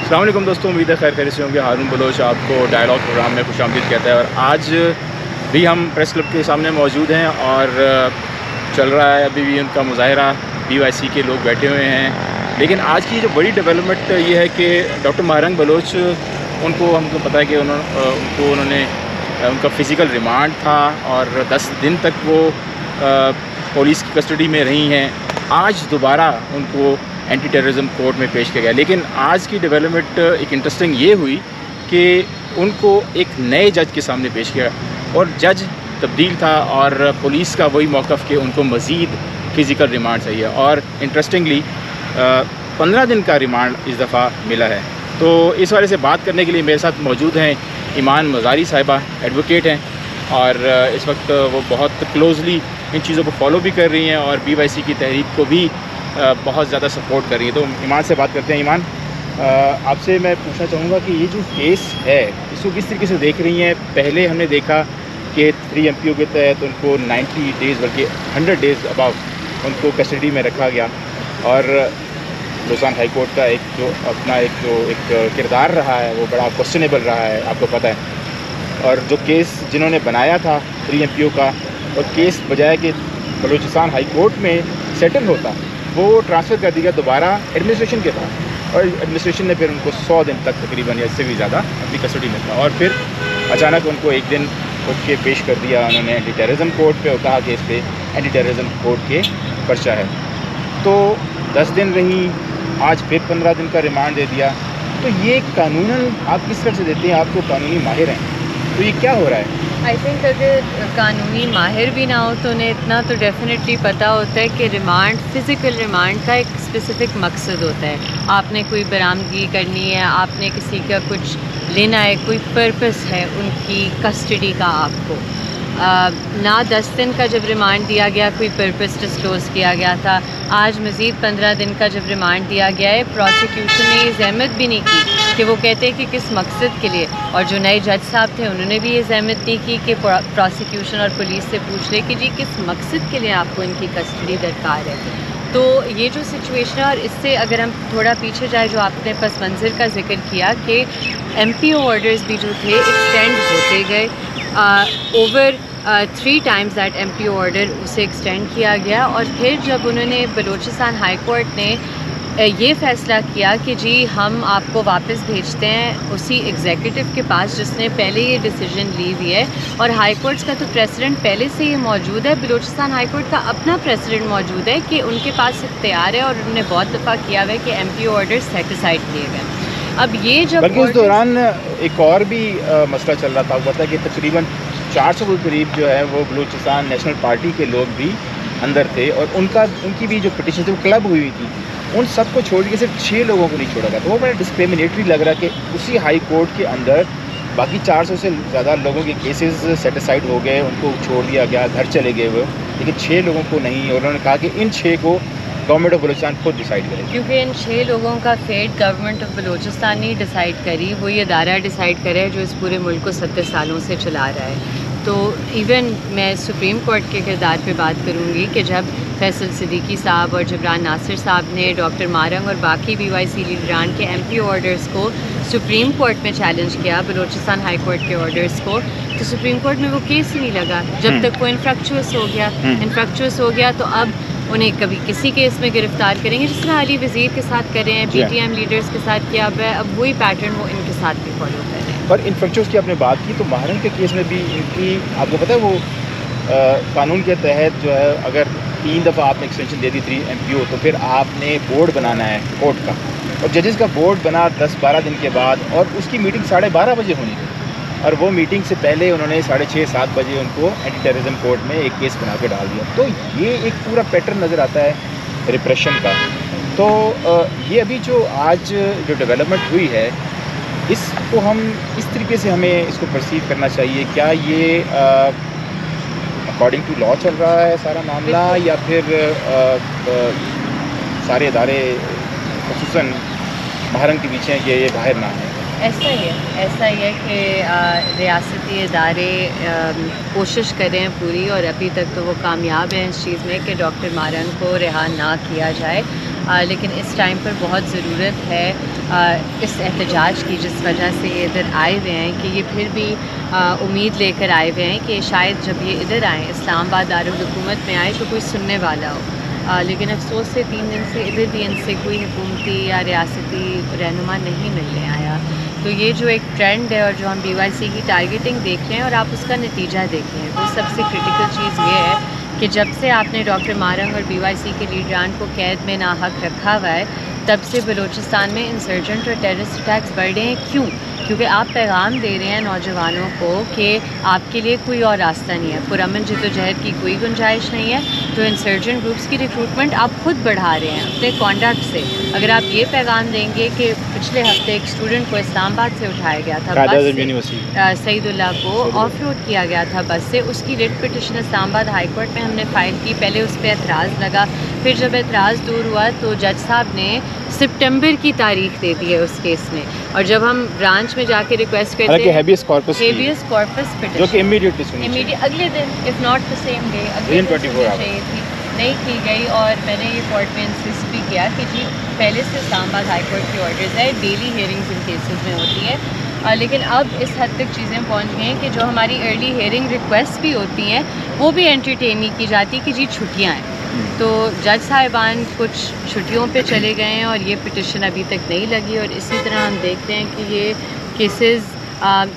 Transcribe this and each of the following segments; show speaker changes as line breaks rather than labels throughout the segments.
السلام علیکم دوستوں، امید ہے خیر خیریت سے ہوں گے۔ ہارون بلوچ آپ کو ڈائلاگ پروگرام میں خوش آمدید کہتا ہے، اور آج بھی ہم پریس کلب کے سامنے موجود ہیں اور چل رہا ہے ابھی بھی ان کا مظاہرہ۔ BYC کے لوگ بیٹھے ہوئے ہیں، لیکن آج کی جو بڑی ڈیولپمنٹ یہ ہے کہ ڈاکٹر ماہرنگ بلوچ، ان کو ہم کو پتہ ہے کہ انہوں نے ان کا فزیکل ریمانڈ تھا اور 10 دن تک وہ پولیس کی کسٹڈی میں رہی ہیں۔ آج دوبارہ ان کو اینٹی ٹیررزم کورٹ میں پیش کیا گیا، لیکن آج کی ڈیولپمنٹ ایک انٹرسٹنگ یہ ہوئی کہ ان کو ایک نئے جج کے سامنے پیش کیا، اور جج تبدیل تھا اور پولیس کا وہی موقف کہ ان کو مزید فزیکل ریمانڈ چاہیے، اور انٹرسٹنگلی 15 دن کا ریمانڈ اس دفعہ ملا ہے۔ تو اس بارے سے بات کرنے کے لیے میرے ساتھ موجود ہیں ایمان مزاری صاحبہ، ایڈوکیٹ ہیں، اور اس وقت وہ بہت کلوزلی ان چیزوں کو فالو بھی کر رہی ہیں اور BYC کی تحریک کو بھی بہت زیادہ سپورٹ کر رہی ہیں۔ تو ایمان سے بات کرتے ہیں۔ ایمان، آپ سے میں پوچھنا چاہوں گا کہ یہ جو کیس ہے اس کو کس طریقے سے دیکھ رہی ہیں؟ پہلے ہم نے دیکھا کہ 3 MPO کے تحت ان کو 90 ڈیز بلکہ 100 ڈیز اباؤ ان کو کسٹڈی میں رکھا گیا، اور بلوچستان ہائی کورٹ کا ایک کردار رہا ہے وہ بڑا کوسچنیبل رہا ہے، آپ کو پتہ ہے۔ اور جو کیس جنہوں نے بنایا تھا 3 MPO کا، اور کیس بجائے کہ بلوچستان ہائی کورٹ میں سیٹل ہوتا، وہ ٹرانسفر کر دیا گیا دوبارہ ایڈمنسٹریشن کے پاس، اور ایڈمنسٹریشن نے پھر ان کو 100 دن تک تقریباً یا اس سے بھی زیادہ اپنی کسٹڈی میں تھا، اور پھر اچانک ان کو ایک دن اٹھ کے پیش کر دیا انہوں نے اینٹی ٹیررزم کورٹ پہ، اور کہا کہ اس پہ اینٹی ٹیررزم کورٹ کے پرچہ ہے۔ تو 10 دن رہی، آج پھر 15 دن کا ریمانڈ دے دیا۔ تو یہ قانوناً آپ کس طرح سے دیتے ہیں؟ آپ تو قانونی ماہر ہیں، تو یہ کیا ہو رہا ہے؟
آئی تھنک اگر قانونی ماہر بھی نہ ہو تو انہیں اتنا تو ڈیفینیٹلی پتہ ہوتا ہے کہ ریمانڈ، فزیکل ریمانڈ کا ایک اسپیسیفک مقصد ہوتا ہے۔ آپ نے کوئی برآمدگی کرنی ہے، آپ نے کسی کا کچھ لینا ہے، کوئی پرپس ہے ان کی کسٹڈی کا آپ کو۔ نہ 10 دن کا جب ریمانڈ دیا گیا کوئی پرپس ڈسکلوز کیا گیا تھا، آج مزید 15 دن کا جب ریمانڈ دیا گیا ہے، پروسیکیوشن نے یہ زحمت بھی نہیں کی کہ وہ کہتے ہیں کہ کس مقصد کے لیے، اور جو نئے جج صاحب تھے انہوں نے بھی یہ زحمت نہیں کی کہ پروسیکیوشن اور پولیس سے پوچھ لے کہ جی کس مقصد کے لیے آپ کو ان کی کسٹڈی درکار ہے۔ تو یہ جو سچویشن ہے، اور اس سے اگر ہم تھوڑا پیچھے جائے، جو آپ نے پس منظر کا ذکر کیا کہ MPO آرڈرز بھی جو تھے ایکسٹینڈ ہوتے گئے، over 3 times that MPO order اسے ایکسٹینڈ کیا گیا، اور پھر جب انہوں نے بلوچستان ہائی کورٹ نے یہ فیصلہ کیا کہ جی ہم آپ کو واپس بھیجتے ہیں اسی ایگزیکٹو کے پاس جس نے پہلے یہ ڈیسیجن لی ہوئی ہے، اور ہائی کورٹس کا تو پریسیڈنٹ پہلے سے یہ موجود ہے، بلوچستان ہائی کورٹ کا اپنا پریسیڈنٹ موجود ہے کہ ان کے پاس اختیار ہے، اور انہوں نے بہت دفعہ کیا ہوا ہے کہ MPO آرڈر سیٹ اسائڈ کیے گئے۔ اب یہ جب
بلکہ اس دوران ایک اور بھی مسئلہ چل رہا تھا، وہ پتہ ہے کہ تقریباً 400 کے قریب جو ہے وہ بلوچستان نیشنل پارٹی کے لوگ بھی اندر تھے، اور ان کی بھی جو پٹیشن تھی وہ کلب ہوئی تھی، ان سب کو چھوڑ کے صرف 6 لوگوں کو نہیں چھوڑا گیا۔ تو وہ بڑا ڈسکریمنیٹری لگ رہا کہ اسی ہائی کورٹ کے اندر باقی 400 سے زیادہ لوگوں کے کیسز سیٹ اسائڈ ہو گئے، ان کو چھوڑ دیا گیا، گھر چلے گئے وہ، لیکن 6 لوگوں کو نہیں، اور انہوں نے کہا کہ ان 6 کو گورنمنٹ آف بلوچستان خود ڈیسائیڈ کرے گی،
کیونکہ ان 6 لوگوں کا فیٹ گورنمنٹ آف بلوچستان نہیں ڈیسائیڈ کری، وہی ادارہ ڈیسائیڈ کرے جو اس پورے ملک کو 70 سالوں سے چلا رہا ہے۔ تو ایون میں سپریم کورٹ کے کردار پہ بات کروں گی کہ جب فیصل صدیقی صاحب اور جبران ناصر صاحب نے ڈاکٹر ماہرنگ اور باقی BYC لیڈران کے MPO آرڈرز کو سپریم کورٹ میں چیلنج کیا، بلوچستان ہائی کورٹ کے آرڈرز کو، تو سپریم کورٹ میں وہ کیس ہی نہیں لگا جب تک وہ انفریکچوئس ہو گیا۔ تو اب انہیں کبھی کسی کیس میں گرفتار کریں گے، جس طرح علی وزیر کے ساتھ کر رہے ہیں، PTM لیڈرز کے ساتھ کیا ہوا ہے، اب وہی پیٹرن وہ ان کے ساتھ بھی فالو کر رہے ہیں۔
اور انفریکچوئس کی آپ نے بات کی، تو ماہرنگ کے کیس میں بھی ان کی، آپ کو پتہ ہے وہ قانون کے تحت جو ہے اگر 3 دفعہ آپ نے ایکسٹینشن دے دی 3 MPO، تو پھر آپ نے بورڈ بنانا ہے کورٹ کا، اور ججز کا بورڈ بنا 10-12 دن کے بعد، اور اس کی میٹنگ 12:30 بجے ہونی تھی، اور وہ میٹنگ سے پہلے انہوں نے 6:30-7 بجے ان کو اینٹی ٹیررزم کورٹ میں ایک کیس بنا کے ڈال دیا۔ تو یہ ایک پورا پیٹرن نظر آتا ہے ریپریشن کا۔ تو یہ ابھی جو آج جو ڈیولپمنٹ ہوئی ہے، اس کو ہم اس طریقے سے ہمیں اس کو پرسیو کرنا چاہیے، کیا یہ اکارڈنگ ٹو لا چل رہا ہے سارا معاملہ، یا پھر سارے ادارے خصوصاً ماہرنگ کے پیچھے ہیں کہ یہ باہر نہ آئے؟
ایسا ہی ہے کہ ریاستی ادارے کوشش کریں پوری، اور ابھی تک تو وہ کامیاب ہیں اس چیز میں کہ ڈاکٹر ماہرنگ کو رہا نہ کیا جائے۔ لیکن اس ٹائم پر بہت ضرورت ہے اس احتجاج کی، جس وجہ سے یہ ادھر آئے ہوئے ہیں کہ یہ پھر بھی امید لے کر آئے ہوئے ہیں کہ شاید جب یہ ادھر آئیں، اسلام آباد دارالحکومت میں آئے، تو کوئی سننے والا ہو، لیکن افسوس سے 3 دن سے ادھر بھی ان سے کوئی حکومتی یا ریاستی رہنما نہیں ملنے آیا. تو یہ جو ایک ٹرینڈ ہے اور جو ہم BYC کی ٹارگیٹنگ دیکھ رہے ہیں اور آپ اس کا نتیجہ دیکھیں، وہ سب سے کرٹیکل چیز یہ ہے کہ جب سے آپ نے ڈاکٹر مارنگ اور BYC کے لیڈران کو قید میں ناحق رکھا ہوا ہے، تب سے بلوچستان میں انسرجنٹ اور ٹیررسٹ اٹیکس بڑھ رہے ہیں. کیوں؟ کیونکہ آپ پیغام دے رہے ہیں نوجوانوں کو کہ آپ کے لیے کوئی اور راستہ نہیں ہے، پرامن جدوجہد کی کوئی گنجائش نہیں ہے. تو انسرجنٹ گروپس کی ریکروٹمنٹ آپ خود بڑھا رہے ہیں اپنے کانڈکٹ سے. اگر آپ یہ پیغام دیں گے کہ پچھلے ہفتے ایک اسٹوڈنٹ کو اسلام آباد سے اٹھایا گیا تھا بس سے، سعید اللہ کو آف روڈ کیا گیا تھا بس سے، اس کی ریٹ پٹیشن اسلام آباد ہائی کورٹ میں ہم نے فائل کی. پہلے اس پہ اعتراض لگا، پھر جب اعتراض دور ہوا تو جج صاحب نے سپٹمبر کی تاریخ دے دی ہے اس کیس میں. اور جب ہم برانچ میں جا کے ریکویسٹ کرتے ہیں ہیبیس کارپس پٹیشن جو کہ امیڈیٹ اگلے دن if not the same day اگلے دن چاہیے تھی، نہیں کی گئی. اور میں نے یہ کورٹ میں انسسٹ بھی کیا کہ جی پہلے سے اسلام آباد ہائی کورٹ کی آرڈرز ہے، ڈیلی ہیئرنگز ان کیسز میں ہوتی ہے. لیکن اب اس حد تک چیزیں پہنچ گئی ہیں کہ جو ہماری ارلی ہیئرنگ ریکویسٹ بھی ہوتی ہیں وہ بھی انٹرٹین نہیں کی جاتی کہ جی چھٹیاں ہیں. تو جج صاحبان کچھ چھٹیوں پہ چلے گئے ہیں اور یہ پٹیشن ابھی تک نہیں لگی. اور اسی طرح ہم دیکھتے ہیں کہ یہ کیسز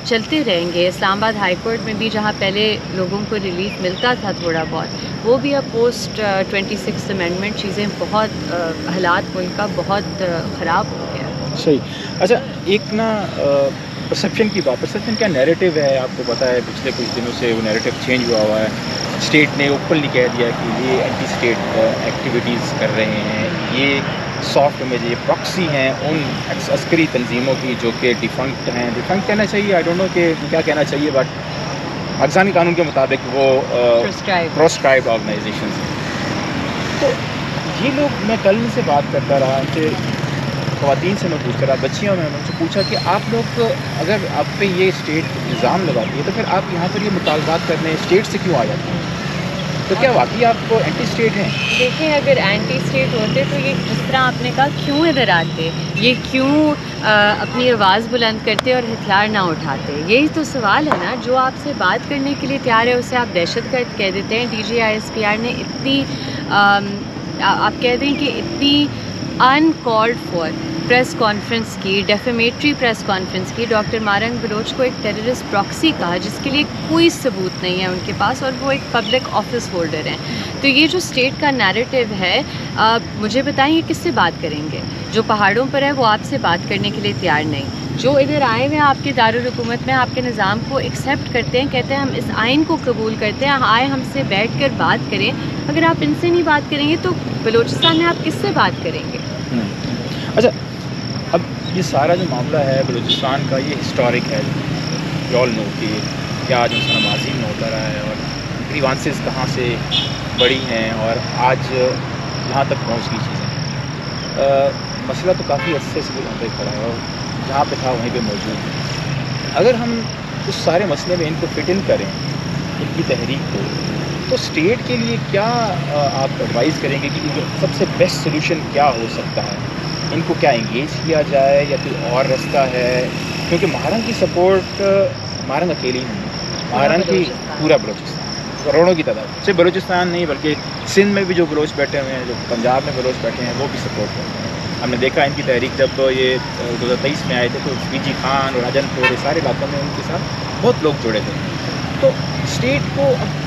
چلتے رہیں گے. اسلام آباد ہائی کورٹ میں بھی جہاں پہلے لوگوں کو ریلیف ملتا تھا تھوڑا بہت، وہ بھی اب پوسٹ 26 امینڈمنٹ چیزیں بہت حالات ملک کا بہت خراب ہو گیا.
صحیح. اچھا ایک نا پرسیپشن کی بات، پرسیپشن کیا نیریٹو ہے آپ کو پتہ ہے پچھلے کچھ دنوں سے وہ نیریٹو چینج ہوا ہے. اسٹیٹ نے اوپنلی کہہ دیا کہ یہ اینٹی اسٹیٹ ایکٹیویٹیز کر رہے ہیں، یہ سافٹ امیج، یہ پراکسی ہیں ان عسکری تنظیموں کی جو کہ ڈیفنکٹ ہیں. ڈیفنکٹ کہنا چاہیے، آئی ڈونٹ نو کہ کیا کہنا چاہیے، بٹ پاکستانی قانون کے مطابق وہ پروسکرائبڈ آرگنائزیشنز ہیں. تو یہ لوگ، میں کل سے بات کرتا رہا ان سے، خواتین سے میں پوچھتا رہا، بچیوں میں ان سے پوچھا کہ آپ لوگ اگر آپ پہ یہ اسٹیٹ الزام لگاتی ہے تو پھر آپ یہاں پر یہ مطالبات کرنے اسٹیٹ سے کیوں آ جاتے ہیں؟ تو کیا واقعی آپ کو اینٹی اسٹیٹ ہیں؟
دیکھیں اگر اینٹی اسٹیٹ ہوتے تو یہ جس طرح آپ نے کہا کیوں ادھر آتے، یہ کیوں اپنی آواز بلند کرتے اور ہتھیار نہ اٹھاتے؟ یہی تو سوال ہے نا. جو آپ سے بات کرنے کے لیے تیار ہے اسے آپ دہشت گرد کہہ دیتے ہیں. DGISPR نے اتنی آپ کہہ دیں کہ اتنی ان کالڈ فار پریس کانفرنس کی، ڈیفیمیٹری پریس کانفرنس کی، ڈاکٹر مارنگ بلوچ کو ایک ٹیررسٹ پراکسی کہا جس کے لیے کوئی ثبوت نہیں ہے ان کے پاس، اور وہ ایک پبلک آفس ہولڈر ہیں. تو یہ جو اسٹیٹ کا نیریٹو ہے، مجھے بتائیں یہ کس سے بات کریں گے؟ جو پہاڑوں پر ہے وہ آپ سے بات کرنے کے لیے تیار نہیں، جو ادھر آئے ہوئے ہیں آپ کے دارالحکومت میں، آپ کے نظام کو ایکسیپٹ کرتے ہیں، کہتے ہیں ہم اس آئین کو قبول کرتے ہیں، آئے ہم سے بیٹھ کر بات کریں. اگر آپ ان سے نہیں بات کریں گے تو بلوچستان میں آپ کس سے بات کریں گے؟
اچھا اب یہ سارا جو معاملہ ہے بلوچستان کا، یہ ہسٹورک ہے. یو آل نو کہ کیا آج مسلم ماضی میں ہوتا رہا ہے اور گریوانسز کہاں سے بڑی ہیں اور آج یہاں تک پہنچ گئی چیزیں. مسئلہ تو کافی عرصے سے وہاں پہ کھڑا ہے اور جہاں پہ تھا وہیں پہ موجود ہے. اگر ہم اس سارے مسئلے میں ان کو فٹ ان کریں، ان کی تحریک کو، تو اسٹیٹ کے لیے کیا آپ ایڈوائز کریں گے کہ سب سے بیسٹ سولوشن کیا ہو سکتا ہے؟ ان کو کیا انگیج کیا جائے یا کوئی اور راستہ ہے؟ کیونکہ مہارنگ کی سپورٹ مہارنگ اکیلی نہیں ہے، مہارنگ کی پورا بلوچستان، کروڑوں کی تعداد، صرف بلوچستان نہیں بلکہ سندھ میں بھی جو بلوچ بیٹھے ہوئے ہیں، جو پنجاب میں بلوچ بیٹھے ہیں، وہ بھی سپورٹ کرتے ہیں. ہم نے دیکھا ان کی تحریک جب تو یہ 2023 میں آئے تھے تو فیجی خان اور راجن پور، یہ سارے علاقوں میں ان کے ساتھ بہت لوگ جڑے تھے. تو اسٹیٹ کو اب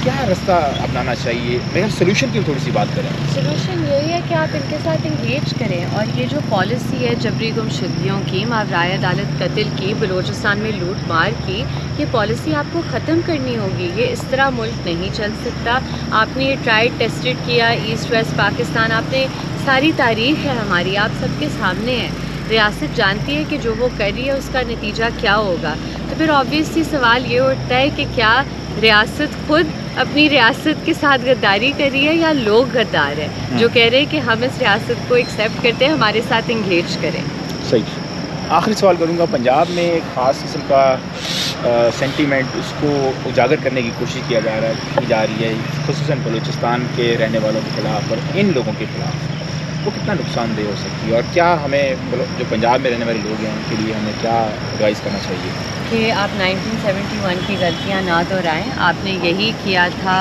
کیا راستہ اپنانا چاہیے؟ میرا سولوشن کی تھوڑی سی بات کریں. سولوشن
یہی ہے کہ آپ ان کے ساتھ انگیج کریں، اور یہ جو پالیسی ہے جبری گمشدگیوں کی، ماورائے عدالت قتل کی، بلوچستان میں لوٹ مار کی، یہ پالیسی آپ کو ختم کرنی ہوگی. یہ اس طرح ملک نہیں چل سکتا. آپ نے یہ ٹرائیڈ ٹیسٹڈ کیا ایسٹ ویسٹ پاکستان، آپ نے ساری تاریخ ہے ہماری، آپ سب کے سامنے ہے. ریاست جانتی ہے کہ جو وہ کر رہی ہے اس کا نتیجہ کیا ہوگا. تو پھر آبویسلی سوال یہ اٹھتا ہے کہ کیا ریاست خود اپنی ریاست کے ساتھ غداری کر رہی ہے یا لوگ غدار ہیں جو کہہ رہے ہیں کہ ہم اس ریاست کو ایکسیپٹ کرتے ہیں، ہمارے ساتھ انگیج کریں.
صحیح. آخری سوال کروں گا. پنجاب میں ایک خاص قسم کا سینٹیمنٹ، اس کو اجاگر کرنے کی کوشش کی جا رہی ہے، خصوصاً بلوچستان کے رہنے والوں کے خلاف اور ان لوگوں کے خلاف. وہ کتنا نقصان دہ ہو سکتی ہے، اور کیا ہمیں جو پنجاب میں رہنے والے لوگ ہیں ان کے لیے ہمیں کیا ایڈوائز کرنا چاہیے؟
کہ آپ 1971 کی غلطیاں نہ دہرائیں. آپ نے یہی کیا تھا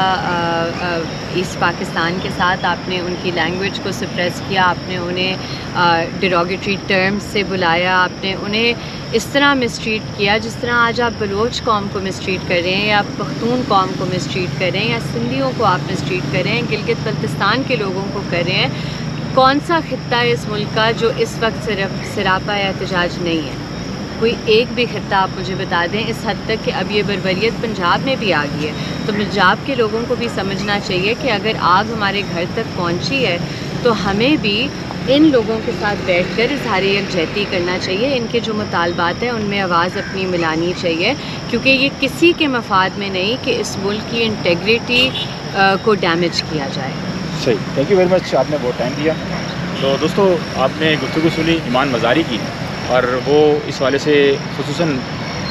ایسٹ پاکستان کے ساتھ. آپ نے ان کی لینگویج کو سپریس کیا، آپ نے انہیں ڈیروگیٹری ٹرمز سے بلایا، آپ نے انہیں اس طرح مسٹریٹ کیا جس طرح آج آپ بلوچ قوم کو مسٹریٹ کر رہے ہیں، یا پختون قوم کو مسٹریٹ کر رہے ہیں، یا سندھیوں کو آپ مسٹریٹ کر رہے ہیں، گلگت بلتستان کے لوگوں کو کر رہے ہیں. کون سا خطہ ہے اس ملک کا جو اس وقت صرف سراپا احتجاج نہیں ہے؟ کوئی ایک بھی خطہ آپ مجھے بتا دیں، اس حد تک کہ اب یہ بربریت پنجاب میں بھی آ گئی ہے. تو پنجاب کے لوگوں کو بھی سمجھنا چاہیے کہ اگر آگ ہمارے گھر تک پہنچی ہے تو ہمیں بھی ان لوگوں کے ساتھ بیٹھ کر اظہار یکجہتی کرنا چاہیے. ان کے جو مطالبات ہیں ان میں آواز اپنی ملانی چاہیے، کیونکہ یہ کسی کے مفاد میں نہیں کہ اس ملک کی انٹیگریٹی کو ڈیمیج کیا جائے.
صحیح، تھینک یو ویری مچ، آپ نے بہت ٹائم دیا. تو دوستو، آپ نے گفتگو سنی ایمان مزاری کی، اور وہ اس والے سے خصوصاً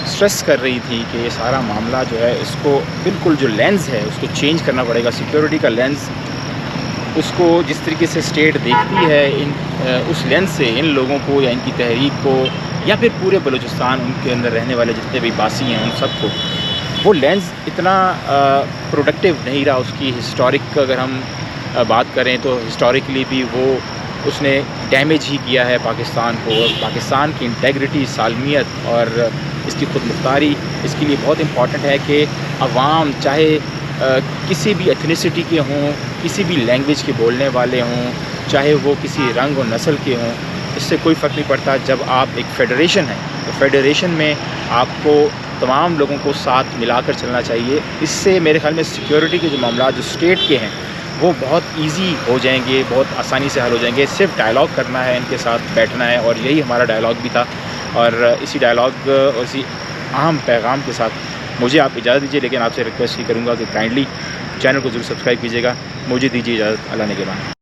اسٹریس کر رہی تھی کہ یہ سارا معاملہ جو ہے اس کو بالکل جو لینز ہے اس کو چینج کرنا پڑے گا. سیکیورٹی کا لینز، اس کو جس طریقے سے اسٹیٹ دیکھتی ہے اس لینز سے ان لوگوں کو یا ان کی تحریک کو یا پھر پورے بلوچستان ان کے اندر رہنے والے جتنے بھی باسی ہیں ان سب کو، وہ لینز اتنا پروڈکٹیو نہیں رہا. اس کی ہسٹورک اگر ہم بات کریں تو ہسٹوریکلی بھی وہ اس نے ڈیمیج ہی کیا ہے پاکستان کو، اور پاکستان کی انٹیگریٹی، سالمیت اور اس کی خود مختاری اس کے لیے بہت امپورٹنٹ ہے کہ عوام چاہے کسی بھی ایتھنیسٹی کے ہوں، کسی بھی لینگویج کے بولنے والے ہوں، چاہے وہ کسی رنگ و نسل کے ہوں، اس سے کوئی فرق نہیں پڑتا. جب آپ ایک فیڈریشن ہے تو فیڈریشن میں آپ کو تمام لوگوں کو ساتھ ملا کر چلنا چاہیے. اس سے میرے خیال میں سیکیورٹی کے جو معاملات جو اسٹیٹ کے ہیں وہ بہت ایزی ہو جائیں گے، بہت آسانی سے حل ہو جائیں گے. صرف ڈائلاگ کرنا ہے، ان کے ساتھ بیٹھنا ہے، اور یہی ہمارا ڈائلاگ بھی تھا. اور اسی ڈائلاگ اور اسی اہم پیغام کے ساتھ مجھے آپ اجازت دیجیے، لیکن آپ سے ریکویسٹ ہی کروں گا کہ کائنڈلی چینل کو ضرور سبسکرائب کیجیے گا. مجھے دیجیے اجازت، اللہ نے کے بعد.